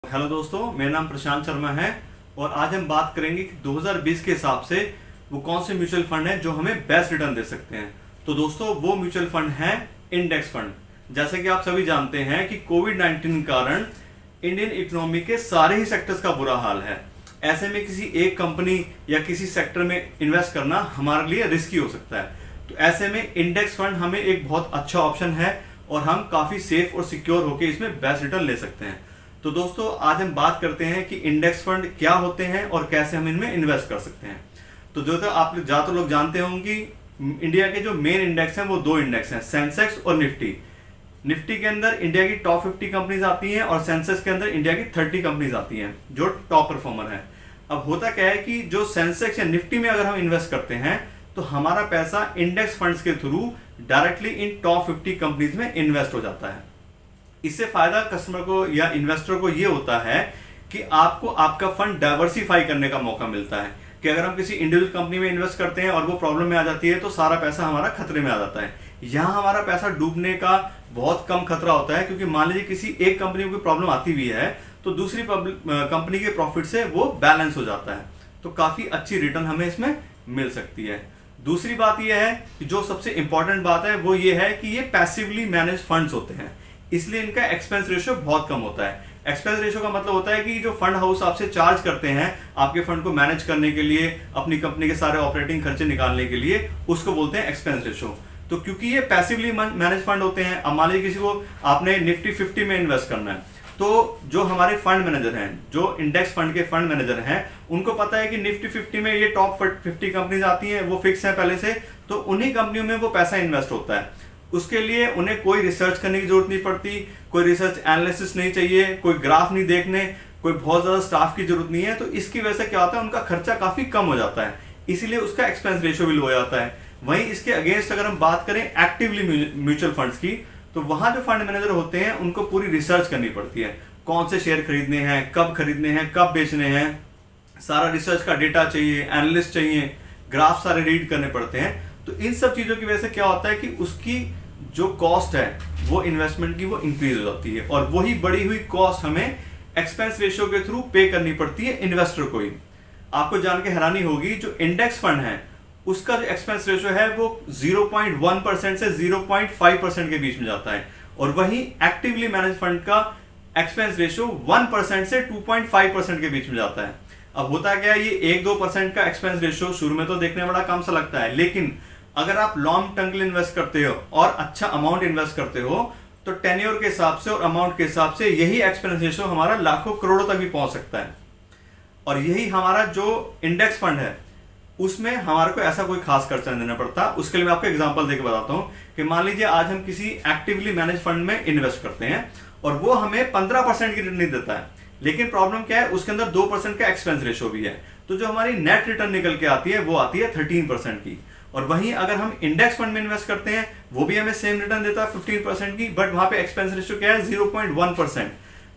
Hello दोस्तों, मेरा नाम प्रशांत शर्मा है और आज हम बात करेंगे कि 2020 के हिसाब से वो कौन से म्यूचुअल फंड हैं जो हमें बेस्ट रिटर्न दे सकते हैं। तो दोस्तों, वो म्यूचुअल फंड हैं इंडेक्स फंड। जैसे कि आप सभी जानते हैं कि कोविड-19 के कारण इंडियन इकोनॉमी के सारे ही सेक्टर्स का बुरा हाल है। ऐसे में किसी एक कंपनी या किसी सेक्टर में इन्वेस्ट करना हमारे लिए रिस्की हो सकता है। तो ऐसे में इंडेक्स फंड हमें एक बहुत अच्छा ऑप्शन है और हम काफी सेफ और सिक्योर होकर इसमें बेस्ट रिटर्न ले सकते हैं। तो दोस्तों, आज हम बात करते हैं कि इंडेक्स फंड क्या होते हैं और कैसे हम इनमें इन्वेस्ट कर सकते हैं। तो जो आप ज्यादातर लोग जानते होंगे कि इंडिया के जो मेन इंडेक्स हैं वो दो इंडेक्स हैं, सेंसेक्स और निफ्टी। निफ्टी के अंदर इंडिया की टॉप 50 कंपनीज आती हैं और सेंसेक्स के अंदर इंडिया की 30 कंपनीज आती हैं जो टॉप परफॉर्मर है। अब होता क्या है कि जो सेंसेक्स या निफ्टी में अगर हम इन्वेस्ट करते हैं तो हमारा पैसा इंडेक्स फंड्स के through directly in top 50 companies में इन्वेस्ट हो जाता है। इससे फायदा कस्टमर को या इन्वेस्टर को यह होता है कि आपको आपका फंड डाइवर्सिफाई करने का मौका मिलता है कि अगर हम किसी इंडिविजुअल कंपनी में इन्वेस्ट करते हैं और वो प्रॉब्लम में आ जाती है तो सारा पैसा हमारा खतरे में आ जाता है। यहां हमारा पैसा डूबने का बहुत कम खतरा होता है, क्योंकि मान लीजिए किसी एक कंपनी को प्रॉब्लम आती भी है तो दूसरी कंपनी के प्रॉफिट से वो बैलेंस हो जाता है। तो काफी अच्छी रिटर्न हमें इसमें मिल सकती है। दूसरी बात यह है कि जो सबसे इंपॉर्टेंट बात है वो ये है कि ये पैसिवली मैनेज फंड्स होते हैं, इसलिए इनका एक्सपेंस रेशियो बहुत कम होता है। एक्सपेंस रेशियो का मतलब होता है कि जो फंड हाउस आपसे चार्ज करते हैं आपके फंड को मैनेज करने के लिए, अपनी कंपनी के सारे ऑपरेटिंग खर्चे निकालने के लिए, उसको बोलते हैं एक्सपेंस रेशियो। तो क्योंकि ये पैसिवली मैनेज फंड होते हैं, अब मान लीजिए किसी को आपने निफ्टी 50 में इन्वेस्ट करना है तो जो हमारे फंड मैनेजर हैं, जो इंडेक्स फंड के फंड मैनेजर हैं, उनको पता है कि निफ्टी 50 में ये टॉप 50 कंपनीज आती हैं, वो फिक्स है पहले से, तो उन्हीं कंपनियों में वो पैसा इन्वेस्ट होता है। उसके लिए उन्हें कोई रिसर्च करने की जरूरत नहीं पड़ती, कोई रिसर्च एनालिसिस नहीं चाहिए, कोई ग्राफ नहीं देखने, कोई बहुत ज्यादा स्टाफ की जरूरत नहीं है। तो इसकी वजह से क्या होता है, उनका खर्चा काफी कम हो जाता है, इसीलिए उसका एक्सपेंस रेशियो भी लो हो जाता है। वहीं इसके अगेंस्ट अगर हम बात करें एक्टिवली म्यूचुअल फंड्स की, तो वहां जो फंड मैनेजर होते हैं उनको पूरी रिसर्च करनी पड़ती है, कौन से शेयर खरीदने हैं, कब खरीदने हैं, कब बेचने हैं, सारा रिसर्च का डेटा चाहिए, एनालिस्ट चाहिए, ग्राफ सारे रीड करने पड़ते हैं। तो इन सब चीजों की वजह से क्या होता है कि उसकी जो कॉस्ट है वो इन्वेस्टमेंट की वो इंक्रीज हो जाती है और वही बढ़ी हुई कॉस्ट हमें एक्सपेंस रेशियो के थ्रू पे करनी पड़ती है इन्वेस्टर को ही। आपको जान के हैरानी होगी, जो इंडेक्स फंड है उसका जो एक्सपेंस रेशियो है वो 0.1% से 0.5% के बीच में जाता है, और वहीं एक्टिवली मैनेज फंड का एक्सपेंस रेशियो 1% से 2.5% के बीच में जाता है। अब होता क्या है, ये 1-2% का एक्सपेंस रेशियो शुरू में तो देखने में बड़ा कम सा लगता है, लेकिन अगर आप लॉन्ग टर्म के लिए इन्वेस्ट करते हो और अच्छा अमाउंट इन्वेस्ट करते हो तो टेन्योर के हिसाब से और अमाउंट के हिसाब से यही एक्सपेंस रेशियो हमारा लाखों करोड़ों तक भी पहुंच सकता है। और यही हमारा जो इंडेक्स फंड है उसमें हमारे को ऐसा कोई खास खर्चा नहीं देना पड़ता। उसके लिए मैं आपको एग्जांपल देकर बताता हूं कि मान लीजिए आज हम किसी एक्टिवली मैनेज फंड में इन्वेस्ट करते हैं और वो हमें 15% की रिटर्न देता है, लेकिन प्रॉब्लम क्या है, उसके अंदर 2% का एक्सपेंस रेशियो भी है। तो जो हमारी नेट रिटर्न निकल के आती है वो आती है 13% की। और वहीं अगर हम इंडेक्स फंड में इन्वेस्ट करते हैं वो भी हमें सेम रिटर्न देता है 15% की, बट वहां पे एक्सपेंस रेशियो क्या है, 0.1%।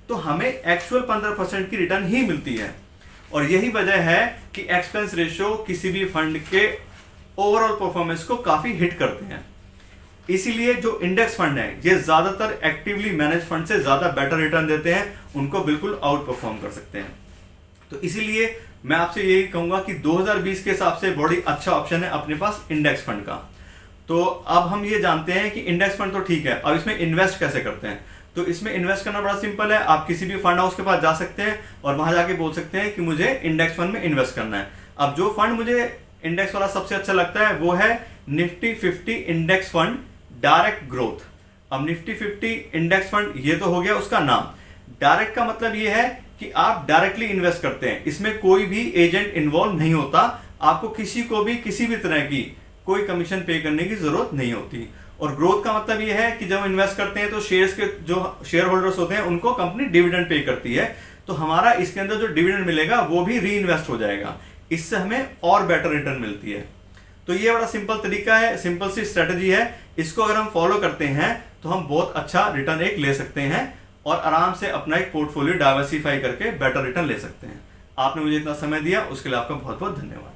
तो हमें एक्चुअल 15% की रिटर्न ही मिलती है। और यही वजह है कि एक्सपेंस रेशियो किसी भी फंड के ओवरऑल परफॉर्मेंस को काफी हिट करते हैं। इसीलिए जो इंडेक्स फंड है ये ज्यादातर एक्टिवली मैनेज फंड से ज्यादा बेटर रिटर्न देते हैं, उनको बिल्कुल आउट परफॉर्म कर सकते हैं। तो इसीलिए मैं आपसे यही कहूंगा कि 2020 के हिसाब से बड़ी अच्छा ऑप्शन है अपने पास इंडेक्स फंड का। तो अब हम ये जानते हैं कि इंडेक्स फंड तो ठीक है, अब इसमें इन्वेस्ट कैसे करते हैं। तो इसमें इन्वेस्ट करना बड़ा सिंपल है, आप किसी भी फंड हाउस के पास जा सकते हैं और वहां जाके बोल सकते हैं कि मुझे इंडेक्स फंड में इन्वेस्ट करना है। अब जो फंड मुझे इंडेक्स वाला सबसे अच्छा लगता है वो है Nifty 50 index fund direct growth. अब निफ्टी 50 इंडेक्स फंड ये तो हो गया उसका नाम। डायरेक्ट का मतलब ये है कि आप डायरेक्टली इन्वेस्ट करते हैं, इसमें कोई भी एजेंट इन्वॉल्व नहीं होता, आपको किसी को भी किसी भी तरह की कोई कमीशन पे करने की जरूरत नहीं होती। और ग्रोथ का मतलब ये है कि जब इन्वेस्ट करते हैं तो शेयर्स के जो शेयर होल्डर्स होते हैं उनको कंपनी डिविडेंड पे करती है, तो हमारा इसके अंदर जो डिविडेंड मिलेगा वो भी री इन्वेस्ट हो जाएगा, इससे हमें और बेटर रिटर्न मिलती है। तो ये बड़ा सिंपल तरीका है, सिंपल सी स्ट्रेटेजी है, इसको अगर हम फॉलो करते हैं तो हम बहुत अच्छा रिटर्न एक ले सकते हैं और आराम से अपना एक पोर्टफोलियो डाइवर्सिफाई करके बेटर रिटर्न ले सकते हैं। आपने मुझे इतना समय दिया उसके लिए आपका बहुत बहुत धन्यवाद।